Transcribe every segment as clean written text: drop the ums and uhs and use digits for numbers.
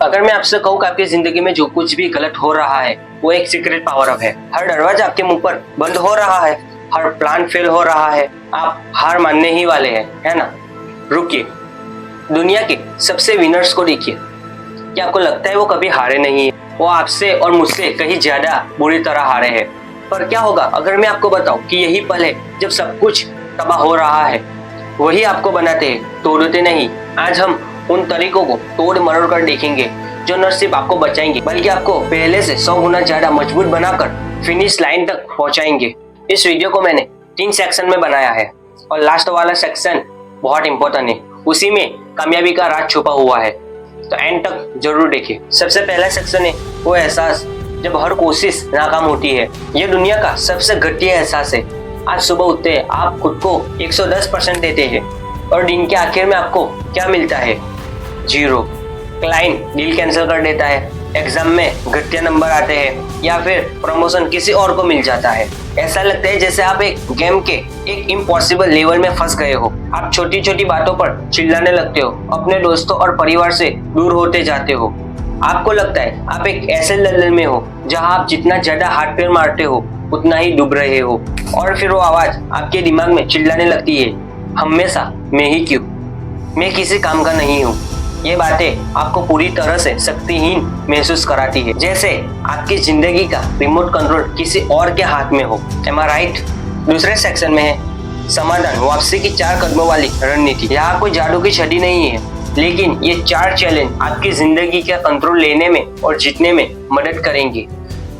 अगर मैं आपसे कहूँ कि आपकी जिंदगी में जो कुछ भी गलत हो रहा है वो एक सीक्रेट पावर अप है। हर दरवाजा आपके मुंह पर बंद हो रहा है, हर प्लान फेल हो रहा है, आप हार मानने ही वाले हैं, है ना? रुकिए, दुनिया के सबसे विनर्स को देखिए। क्या आपको लगता है वो कभी हारे नहीं है? वो आपसे और मुझसे कहीं ज्यादा बुरी तरह हारे हैं। पर क्या होगा अगर मैं आपको बताऊं कि यही पल है जब सब कुछ तबाह हो रहा है। वही आपको बनाते हैं, तोड़ते नहीं। आज हम उन तरीकों को तोड़ मरोड़ कर देखेंगे जो न सिर्फ आपको बचाएंगे बल्कि आपको पहले से 100 गुना ज्यादा मजबूत बनाकर फिनिश लाइन तक पहुंचाएंगे। इस वीडियो को मैंने 3 सेक्शन में बनाया है और लास्ट वाला सेक्शन बहुत इंपॉर्टेंट है। उसी में कामयाबी का राज छुपा हुआ है, तो एंड तक जरूर देखिए। सबसे पहला सेक्शन है वो एहसास जब हर कोशिश नाकाम होती है। ये दुनिया का सबसे घटिया एहसास है। आज सुबह उठते हैं, आप खुद को 110% देते हैं और दिन के आखिर में आपको क्या मिलता है? 0। क्लाइंट डील कैंसिल कर देता है, एग्जाम में घटिया नंबर आते हैं या फिर प्रमोशन किसी और को मिल जाता है। ऐसा लगता है जैसे आप एक गेम के एक इम्पॉसिबल लेवल में फंस गए हो। आप छोटी छोटी बातों पर चिल्लाने लगते हो, अपने दोस्तों और परिवार से दूर होते जाते हो। आपको लगता है आप एक ऐसे दलदल में हो जहां आप जितना ज्यादा हाथ पैर मारते हो उतना ही डूब रहे हो। और फिर वो आवाज आपके दिमाग में चिल्लाने लगती है, हमेशा मैं ही क्यों, मैं किसी काम का नहीं हूँ। ये बातें आपको पूरी तरह से शक्तिहीन महसूस कराती है, जैसे आपकी जिंदगी का रिमोट कंट्रोल किसी और के हाथ में हो। एम आई राइट? दूसरे सेक्शन में है समाधान, वापसी की 4 कदमों वाली रणनीति। यहाँ कोई जादू की छड़ी नहीं है, लेकिन ये 4 चैलेंज आपकी जिंदगी का कंट्रोल लेने में और जीतने में मदद करेंगे।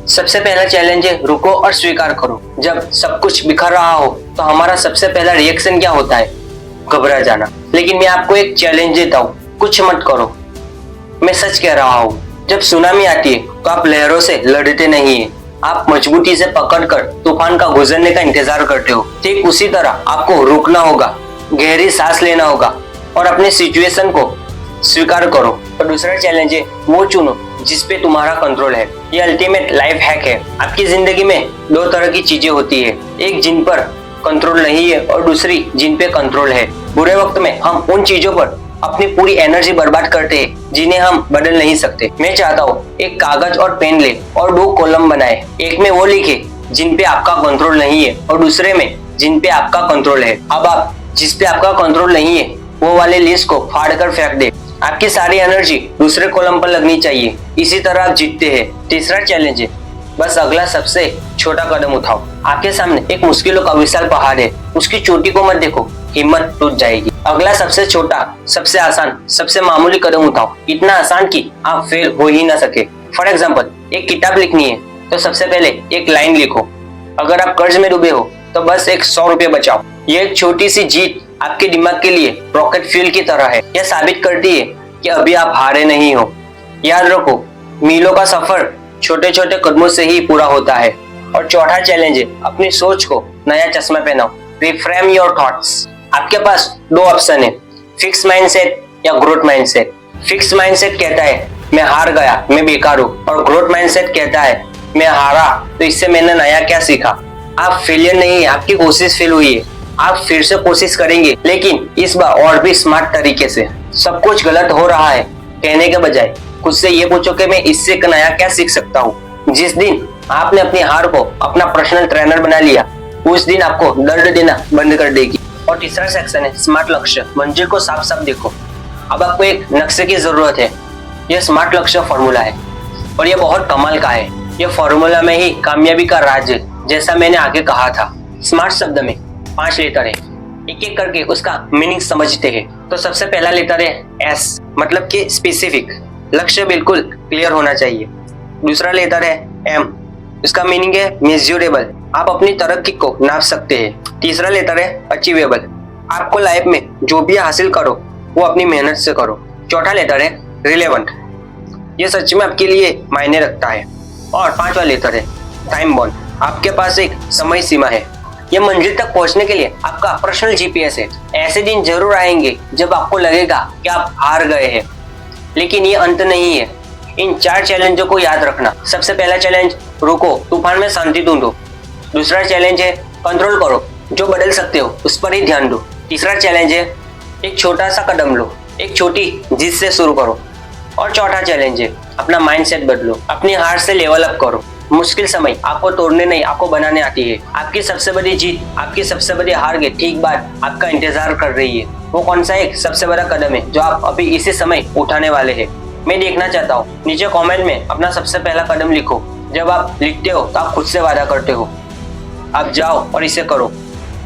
सबसे पहला चैलेंज है रुको और स्वीकार करो। जब सब कुछ बिखर रहा हो तो हमारा सबसे पहला रिएक्शन क्या होता है? घबरा जाना। लेकिन मैं आपको एक चैलेंज देता हूँ, कुछ मत करो, मैं सच कह रहा हूँ। जब सुनामी आती है तो आप लहरों से लड़ते नहीं है, आप मजबूती से पकड़कर तूफान का गुजरने का इंतजार करते हो। ठीक उसी तरह आपको रुकना होगा, गहरी सांस लेना होगा और अपने सिचुएशन को स्वीकार करो। और दूसरा चैलेंज है वो चुनो जिस पे तुम्हारा कंट्रोल है। ये अल्टीमेट लाइफ हैक है। आपकी जिंदगी में 2 तरह की चीजें होती है, एक जिन पर कंट्रोल नहीं है और दूसरी जिन पे कंट्रोल है। बुरे वक्त में हम उन चीजों पर अपनी पूरी एनर्जी बर्बाद करते हैं जिन्हें हम बदल नहीं सकते। मैं चाहता हूँ एक कागज और पेन ले और 2 कॉलम बनाए। एक में वो लिखे जिन पे आपका कंट्रोल नहीं है और दूसरे में जिन पे आपका कंट्रोल है। अब आप जिस पे आपका कंट्रोल नहीं है वो वाले लिस्ट को फाड़ कर फेंक दे। आपकी सारी एनर्जी दूसरे कॉलम पर लगनी चाहिए। इसी तरह आप जीतते हैं। तीसरा चैलेंज है बस अगला सबसे छोटा कदम उठाओ। आपके सामने एक मुश्किलों का विशाल पहाड़ है, उसकी चोटी को मत देखो, हिम्मत टूट जाएगी। अगला सबसे छोटा, सबसे आसान, सबसे मामूली कदम उठाओ। इतना आसान कि आप फेल हो ही ना सके। फॉर एग्जाम्पल, एक किताब लिखनी है तो सबसे पहले एक लाइन लिखो। अगर आप कर्ज में डूबे हो तो बस एक 100 रुपये बचाओ। ये एक छोटी सी जीत आपके दिमाग के लिए रॉकेट फ्यूल की तरह है। यह साबित करती है कि अभी आप हारे नहीं हो। याद रखो, मीलों का सफर छोटे छोटे कदमों से ही पूरा होता है। और चौथा चैलेंज है अपनी सोच को नया चश्मा पहनाओ। Reframe your thoughts. आपके पास 2 ऑप्शन है, फिक्स माइंडसेट या ग्रोथ माइंडसेट। फिक्स माइंडसेट कहता है मैं हार गया, मैं बेकार हूँ, और ग्रोथ माइंडसेट कहता है मैं हारा तो इससे मैंने नया क्या सीखा। आप फेलियर नहीं है, आपकी कोशिश फेल हुई है। आप फिर से कोशिश करेंगे, लेकिन इस बार और भी स्मार्ट तरीके से। सब कुछ गलत हो रहा है कहने के बजाय खुद से ये पूछो कि मैं इससे नया क्या सीख सकता हूँ। जिस दिन आपने अपनी हार को अपना पर्सनल ट्रेनर बना लिया, उस दिन आपको दर्द देना बंद कर देगी। और तीसरा सेक्शन है स्मार्ट लक्ष्य। मंजिल को साफ साफ देखो। अब आपको एक नक्शे की जरूरत है। यह स्मार्ट लक्ष्य फॉर्मूला है और यह बहुत कमाल का है। यह फॉर्मूला में ही कामयाबी का राज है। जैसा मैंने आगे कहा था, स्मार्ट शब्द में 5 लेटर है। एक एक करके उसका मीनिंग समझते हैं। तो सबसे पहला लेटर है एस, मतलब कि स्पेसिफिक, लक्ष्य बिल्कुल क्लियर होना चाहिए। दूसरा लेटर है एम, इसका मीनिंग है मेजरेबल, आप अपनी तरक्की को नाप सकते हैं। तीसरा लेटर है अचीवेबल, आपको लाइफ में जो भी हासिल करो वो अपनी मेहनत से करो। चौथा लेटर है रिलेवेंट, ये सच में आपके लिए मायने रखता है। और 5वां लेटर है टाइम बॉन्ड, आपके पास एक समय सीमा है। यह मंजिल तक पहुंचने के लिए आपका पर्सनल जीपीएस है। ऐसे दिन जरूर आएंगे जब आपको लगेगा कि आप हार गए हैं, लेकिन ये अंत नहीं है। इन 4 चैलेंजों को याद रखना। सबसे पहला चैलेंज रुको, तूफान में शांति ढूंढो। दूसरा चैलेंज है कंट्रोल करो, जो बदल सकते हो उस पर ही ध्यान दो। तीसरा चैलेंज है एक छोटा सा कदम लो, एक छोटी जीत से शुरू करो। और चौथा चैलेंज है अपना माइंडसेट बदलो, अपनी हार से लेवल अप करो। मुश्किल समय आपको तोड़ने नहीं, आपको बनाने आती है। आपकी सबसे बड़ी जीत, आपकी सबसे बड़ी हार के ठीक बाद आपका इंतजार कर रही है। वो कौन सा एक सबसे बड़ा कदम है जो आप अभी इसी समय उठाने वाले हैं? मैं देखना चाहता हूँ। नीचे कमेंट में अपना सबसे पहला कदम लिखो। जब आप लिखते हो तो आप खुद से वादा करते हो। आप जाओ और इसे करो।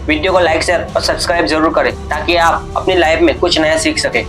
वीडियो को लाइक, शेयर और सब्सक्राइब जरूर करें ताकि आप अपनी लाइफ में कुछ नया सीख सके।